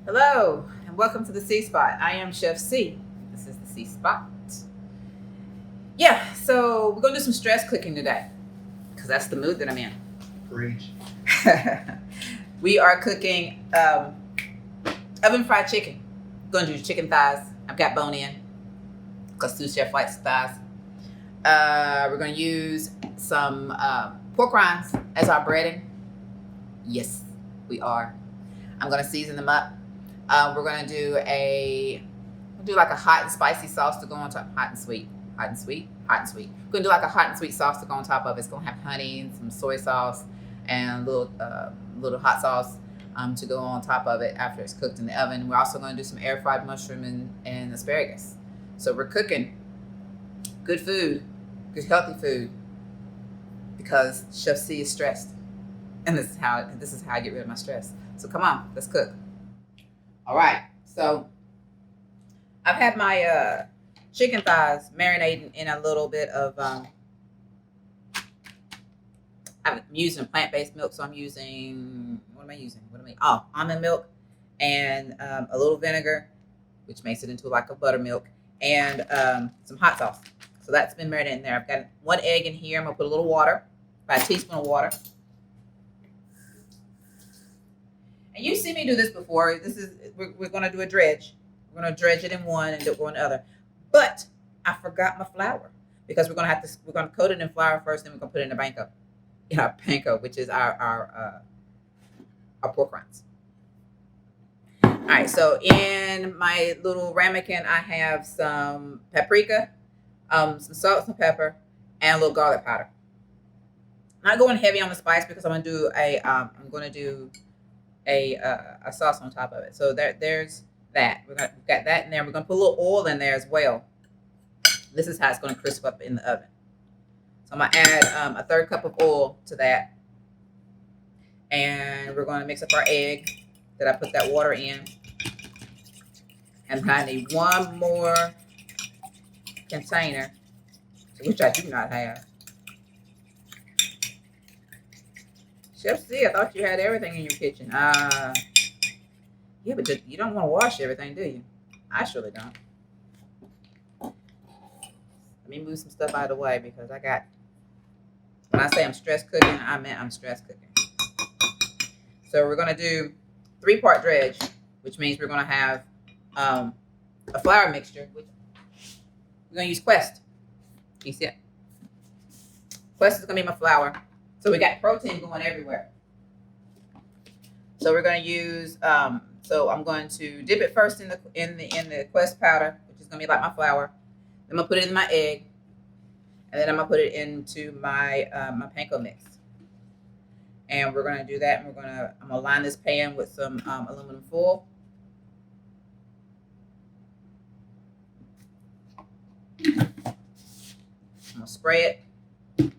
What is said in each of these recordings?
Hello, and welcome to the C Spot. I am Chef C. This is the C Spot. Yeah, so we're gonna do some stress cooking today because that's the mood that I'm in. Preach. We are cooking oven fried chicken. Gonna do chicken thighs. I've got bone in because sous chef likes thighs. We're gonna use some pork rinds as our breading. Yes, we are. I'm gonna season them up. We're gonna do like a hot and spicy sauce to go on top. Hot and sweet, hot and sweet, hot and sweet. We're gonna do like a hot and sweet sauce to go on top of it. It's gonna have honey and some soy sauce and a little hot sauce to go on top of it after it's cooked in the oven. We're also gonna do some air fried mushroom and asparagus. So we're cooking good food, good healthy food, because Chef C is stressed, and this is how I get rid of my stress. So come on, let's cook. All right. So I've had my chicken thighs marinating in a little bit of. I'm using plant-based milk, so I'm using. What am I using? Oh, almond milk, and a little vinegar, which makes it into like a buttermilk, and some hot sauce. So that's been marinated in there. I've got one egg in here. I'm gonna put a little water, about a teaspoon of water. And you've seen me do this before. We're gonna do a dredge. We're gonna dredge it in one and do it in the other. But I forgot my flour because we're gonna coat it in flour first, then we're gonna put it in our panko, which is our pork rinds. All right. So in my little ramekin, I have some paprika, some salt, some pepper, and a little garlic powder. I'm not going heavy on the spice because I'm gonna do a sauce on top of it. So there's that. We've got that in there. We're gonna put a little oil in there as well. This is how it's gonna crisp up in the oven. So I'm gonna add a third cup of oil to that, and we're gonna mix up our egg that I put that water in, and I need one more container, which I do not have. Chef C, I thought you had everything in your kitchen. Yeah, but you don't want to wash everything, do you? I surely don't. Let me move some stuff out of the way because when I say I'm stress cooking, I meant I'm stress cooking. So we're going to do 3-part dredge, which means we're going to have a flour mixture. We're going to use Quest. You see it? Quest is going to be my flour. So we got protein going everywhere. So we're going to use. So I'm going to dip it first in the Quest powder, which is going to be like my flour. Then I'm gonna put it in my egg, and then I'm gonna put it into my panko mix. And we're gonna do that. And I'm gonna line this pan with some aluminum foil. I'm gonna spray it. Because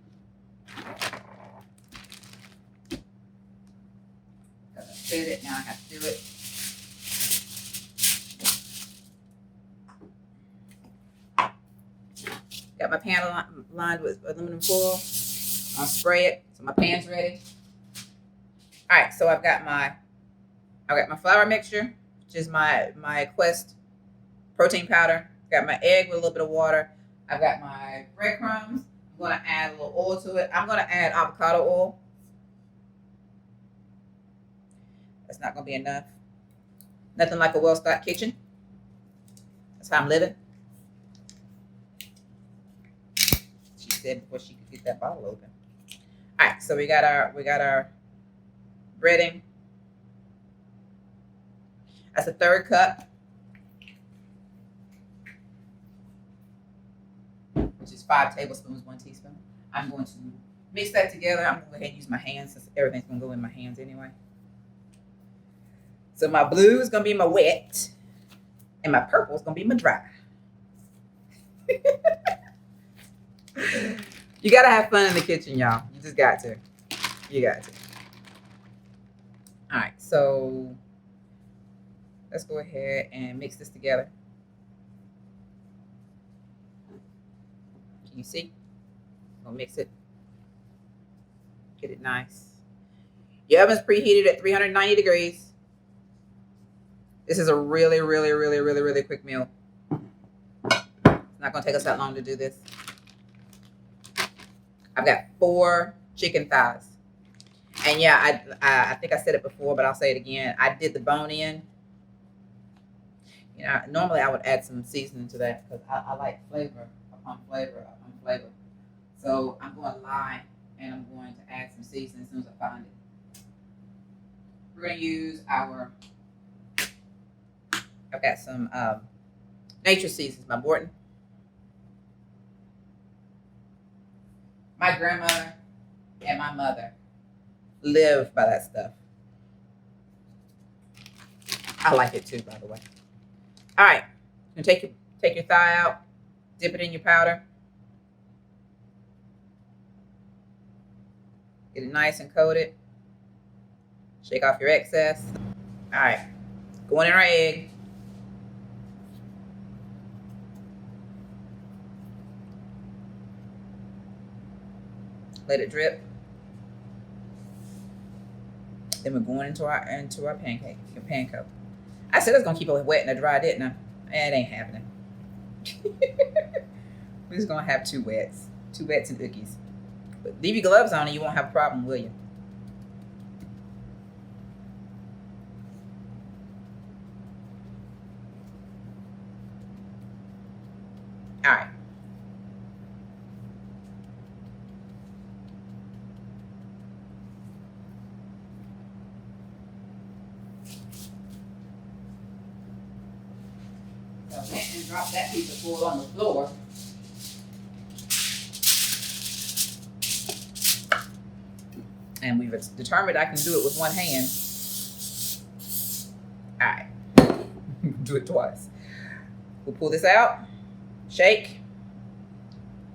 I said it, now I have to do it. Got my pan lined with aluminum foil. I'll spray it. So my pan's ready. All right, so I've got my flour mixture, which is my Quest protein powder. Got my egg with a little bit of water. I've got my breadcrumbs. I'm gonna add a little oil to it. I'm gonna add avocado oil. That's not gonna be enough. Nothing like a well-stocked kitchen. That's how I'm living. She said before she could get that bottle open. All right, so we got our breading. That's a third cup, which is 5 tablespoons, 1 teaspoon. I'm going to mix that together. I'm going to go ahead and use my hands since everything's going to go in my hands anyway. So my blue is going to be my wet, and my purple is going to be my dry. You got to have fun in the kitchen, y'all. You just got to. You got to. All right, so let's go ahead and mix this together. Can you see? I'm gonna mix it. Get it nice. Your oven's preheated at 390 degrees. This is a really, really, really, really, really quick meal. It's not gonna take us that long to do this. I've got 4 chicken thighs. And yeah, I think I said it before, but I'll say it again. I did the bone in. You know, normally I would add some seasoning to that because I like flavor upon flavor upon flavor. So I'm going to lie and I'm going to add some seasoning as soon as I find it. We're going to use I've got some nature seasons by Morton. My grandmother and my mother live by that stuff. I like it too, by the way. All right, you take your thigh out, dip it in your powder, get it nice and coated. Shake off your excess. All right, going in our egg. Let it drip. Then we're going into our pancake, your panko. I said I was gonna keep it wet and dry, didn't I? It ain't happening. We're just gonna have 2 wets and cookies. But leave your gloves on and you won't have a problem, will you? All right. So I went and dropped that piece of foil on the floor. And we've determined I can do it with one hand. All right. Do it twice. We'll pull this out, shake,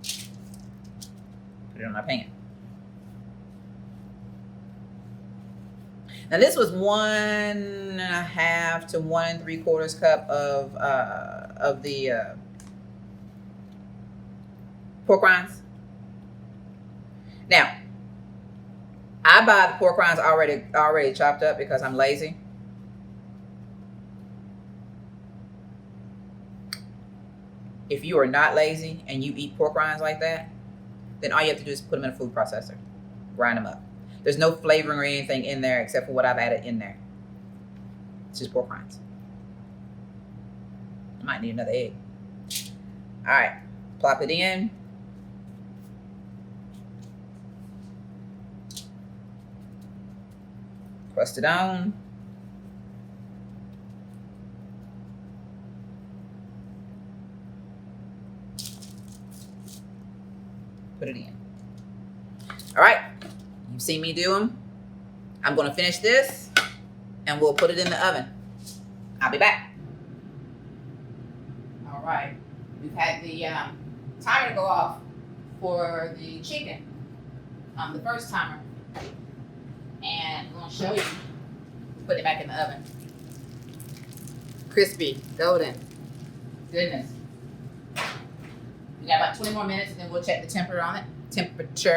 put it on our pan. Now this was 1.5 to 1 3/4 cup of the pork rinds. Now, I buy the pork rinds already chopped up because I'm lazy. If you are not lazy and you eat pork rinds like that, then all you have to do is put them in a food processor, grind them up. There's no flavoring or anything in there except for what I've added in there. It's just pork rinds. I might need another egg. All right, plop it in. Crust it on. Put it in. All right, you've seen me do them. I'm gonna finish this and we'll put it in the oven. I'll be back. All right, we've had the timer go off for the chicken, the first timer. And I'm gonna show you, put it back in the oven. Crispy, golden, goodness. We got about 20 more minutes and then we'll check the temperature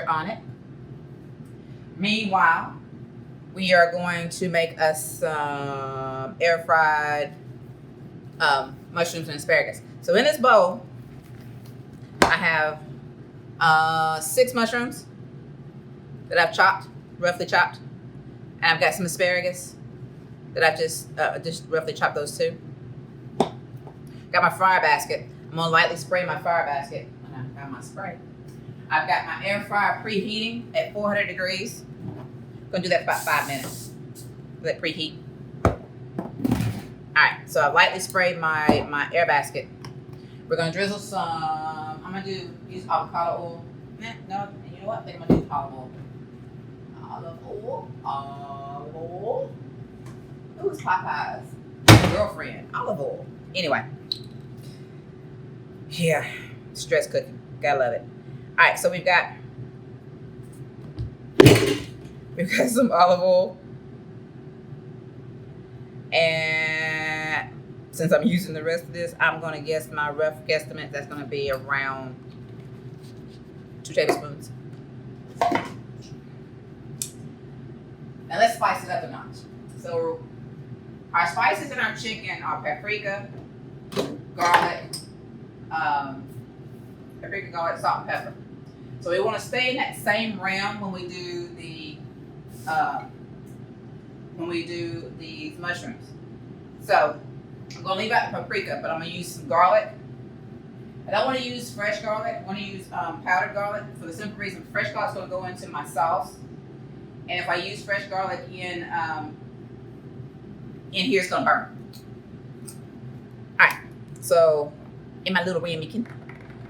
on it. Meanwhile, we are going to make us some air fried mushrooms and asparagus. So in this bowl, I have 6 mushrooms that I've chopped, roughly chopped. And I've got some asparagus that I've just roughly chopped those 2. Got my fryer basket. I'm gonna lightly spray my fryer basket. I got my spray. I've got my air fryer preheating at 400 degrees. Gonna do that for about 5 minutes. Let it preheat. All right, so I lightly sprayed my air basket. We're gonna drizzle some. I'm gonna use avocado oil. No, you know what? I think I'm gonna do olive oil. Olive oil. Who's Popeye's girlfriend? Olive oil. Anyway. Yeah, stress cooking. Gotta love it. All right, so we've got some olive oil. And since I'm using the rest of this, I'm gonna guess my rough guesstimate that's gonna be around 2 tablespoons. Now let's spice it up a notch. So Our spices in our chicken are paprika, garlic, paprika, garlic, salt, and pepper. So we want to stay in that same realm when we do these mushrooms. So I'm gonna leave out the paprika, but I'm gonna use some garlic. I don't want to use fresh garlic. I want to use powdered garlic for the simple reason fresh garlic is going to go into my sauce, and if I use fresh garlic in here, it's going to burn. All right. So in my little ramekin,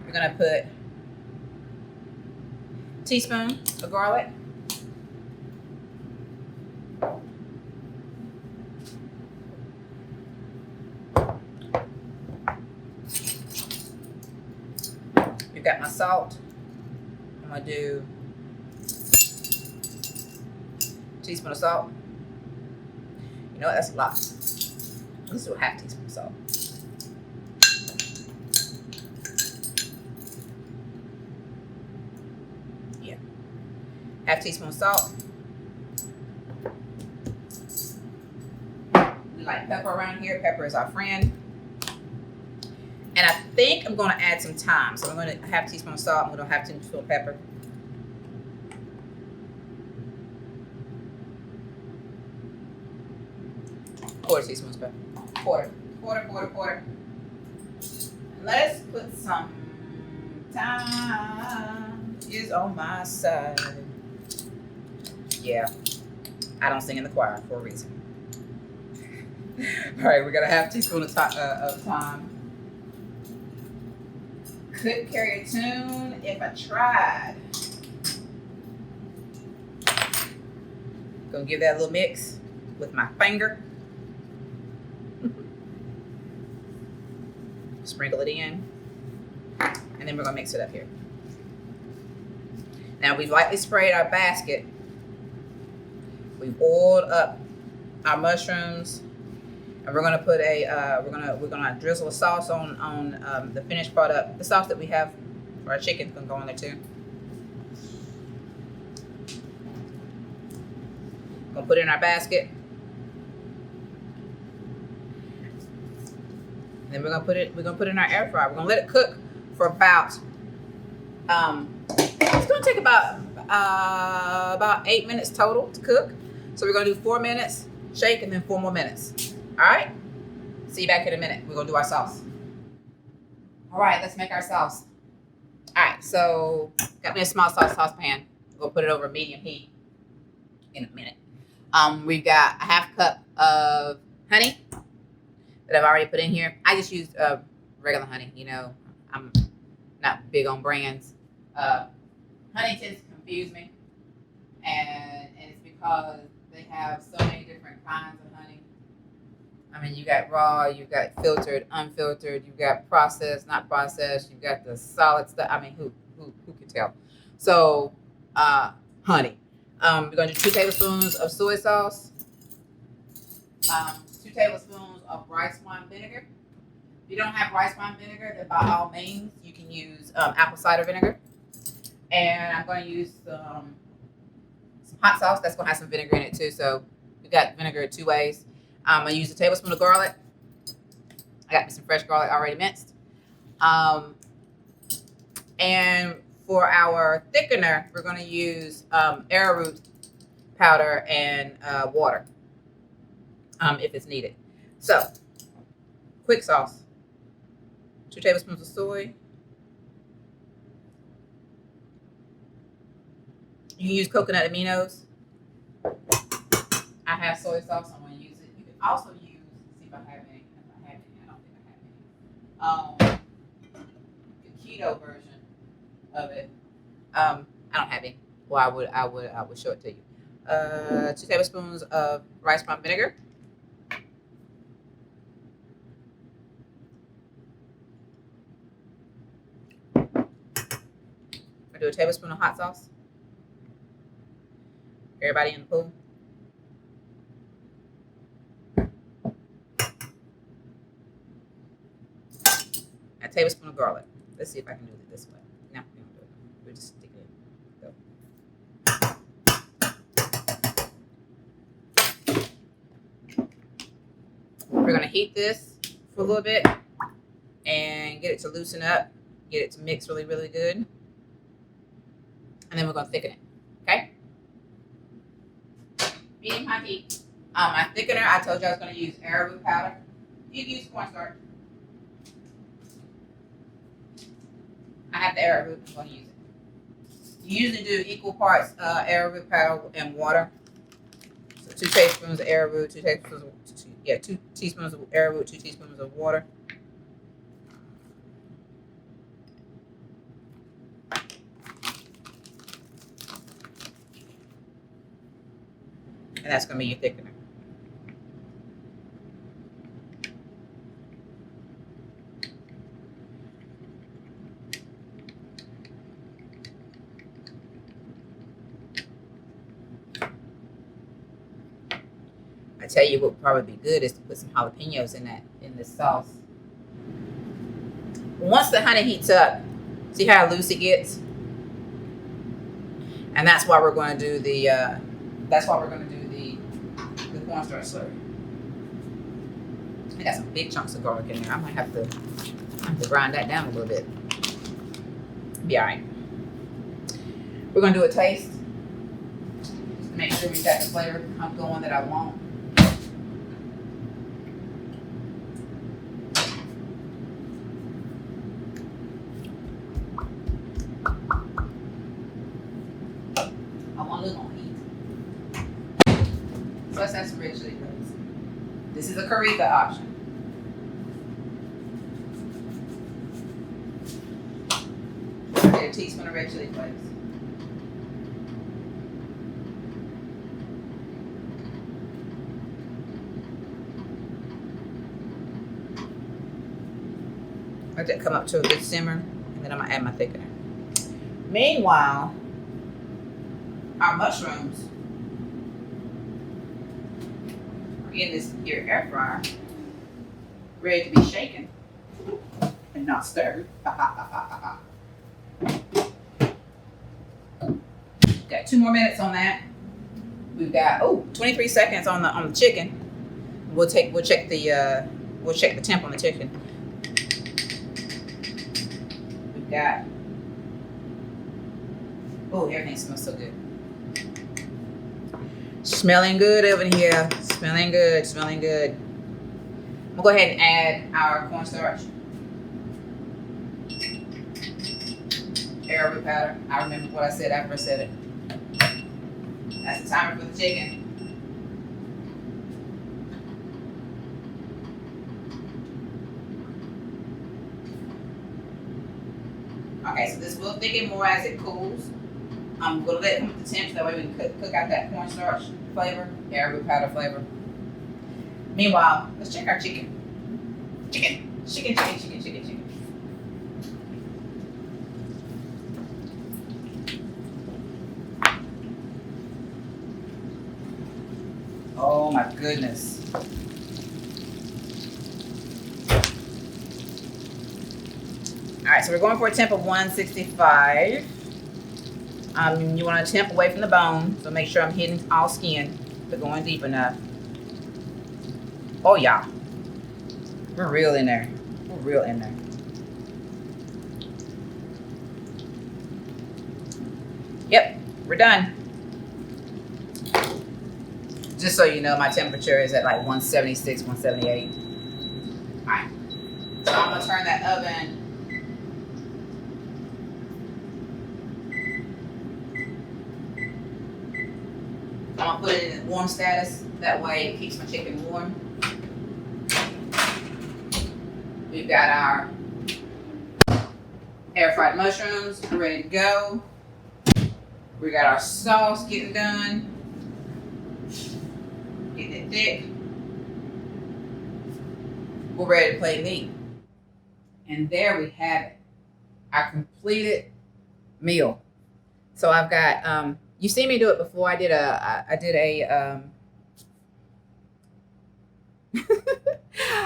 we're going to put a teaspoon of garlic. We've got my salt. I'm going to do a teaspoon of salt. You know what? That's a lot. Let's do a half teaspoon of salt. Yeah. Half teaspoon of salt. We like pepper around here. Pepper is our friend. And I think I'm going to add some thyme. So I'm going to half teaspoon of salt. I'm going to half teaspoon of pepper. Quarter teaspoon of pepper. Quarter. Let's put some thyme is on my side. Yeah, I don't sing in the choir for a reason. All right, we got a half teaspoon of thyme. Couldn't carry a tune if I tried. Gonna give that a little mix with my finger. Sprinkle it in, and then we're gonna mix it up here. Now we've lightly sprayed our basket. We've oiled up our mushrooms, and we're gonna put we're gonna drizzle a sauce on the finished product. The sauce that we have for our chicken's gonna go on there too. Gonna put it in our basket. Then we're gonna put it in our air fryer. We're gonna let it cook for about it's gonna take about 8 minutes total to cook. So we're gonna do 4 minutes, shake, and then 4 more minutes. All right. See you back in a minute. We're gonna do our sauce. All right, let's make our sauce. All right, so got me a small saucepan. We'll put it over medium heat in a minute. We've got a half cup of honey that I've already put in here. I just used regular honey. You know, I'm not big on brands. Honey tends to confuse me, and it's because they have so many different kinds of honey. I mean, you got raw, you got filtered, unfiltered, you got processed, not processed, you got the solid stuff. I mean, who can tell? So, honey. We're gonna do 2 tablespoons of soy sauce, 2 tablespoons of rice wine vinegar. If you don't have rice wine vinegar, then by all means, you can use apple cider vinegar. And I'm going to use some hot sauce. That's going to have some vinegar in it too. So we got vinegar 2 ways. I'm going to use a tablespoon of garlic. I got me some fresh garlic already minced. And for our thickener, we're going to use arrowroot powder and water if it's needed. So, quick sauce. 2 tablespoons of soy. You can use coconut aminos. I have soy sauce. I'm going to use it. You can also use, see if I have any. If I have any, I don't think I have any. The keto version of it. I don't have any. Well, I would show it to you. 2 tablespoons of rice wine vinegar. I do a tablespoon of hot sauce. Everybody in the pool. A tablespoon of garlic. Let's see if I can do it this way. No, we don't do it. We'll just stick it in. Go. We're gonna heat this for a little bit and get it to loosen up, get it to mix really, really good. And then we're gonna thicken it, okay? Medium high heat. My thickener, I told you I was gonna use arrowroot powder. You can use cornstarch. I have the arrowroot, I'm gonna use it. You usually do equal parts arrowroot powder and water. So 2 tablespoons of arrowroot, 2 teaspoons of arrowroot, 2 teaspoons of water. And that's going to be your thickener. I tell you what would probably be good is to put some jalapenos in this sauce. Once the honey heats up, see how loose it gets? And that's why we're going to do the cornstarch slurry. I got some big chunks of garlic in there. I might have to grind that down a little bit. Be all right. We're gonna do a taste just to make sure we got the flavor going that I want. I want a little more heat. So let's add some red chili flakes. This is a Carica option. A teaspoon of red chili flakes. Let that come up to a good simmer, and then I'm gonna add my thickener. Meanwhile, our mushrooms are in this here air fryer, ready to be shaken and not stirred. Got 2 more minutes on that. We've got 23 seconds on the chicken. We'll check the temp on the chicken. We've got everything smells so good. Smelling good over here. Smelling good. Smelling good. We'll go ahead and add our cornstarch. Arrowroot powder. I remember what I said after I said it. That's the timer for the chicken. Okay, so this will thicken more as it cools. I'm gonna let it come up to temp so that way we can cook out that cornstarch flavor, arrowroot powder flavor. Meanwhile, let's check our chicken. Chicken. Oh my goodness. All right, so we're going for a temp of 165. You want to temp away from the bone, so make sure I'm hitting all skin, but going deep enough. Oh yeah, we're real in there. We're real in there. Yep, we're done. Just so you know, my temperature is at like 176, 178. All right, so I'm gonna turn that oven. I'm gonna put it in warm status. That way it keeps my chicken warm. We've got our air fried mushrooms ready to go. We got our sauce getting done. Getting it thick. We're ready to plate meat. And there we have it. Our completed meal. So I've got you see me do it before. I did a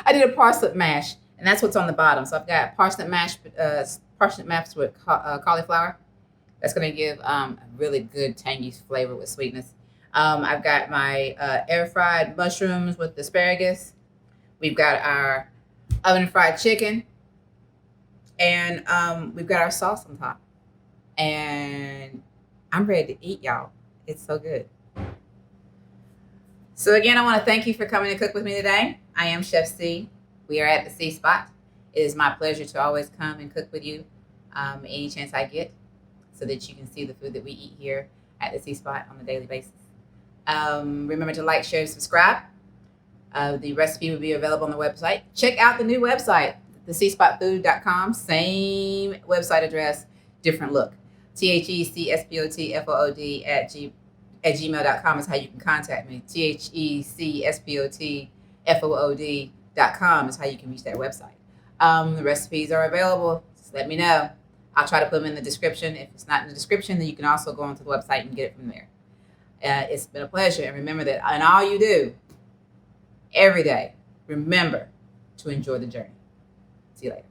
I did a parsnip mash, and that's what's on the bottom. So I've got parsnip mash with cauliflower. That's going to give a really good tangy flavor with sweetness. I've got my air fried mushrooms with asparagus. We've got our oven fried chicken, and we've got our sauce on top. And I'm ready to eat, y'all. It's so good. So again, I want to thank you for coming to cook with me today. I am Chef C. We are at the C Spot. It is my pleasure to always come and cook with you any chance I get, so that you can see the food that we eat here at the C Spot on a daily basis. Remember to like, share, and subscribe. The recipe will be available on the website. Check out the new website, thecspotfood.com. Same website address, different look. THECSPOTFOOD at gmail.com is how you can contact me. THECSPOTFOOD.com is how you can reach that website. The recipes are available. Just let me know. I'll try to put them in the description. If it's not in the description, then you can also go onto the website and get it from there. It's been a pleasure. And remember that in all you do, every day, remember to enjoy the journey. See you later.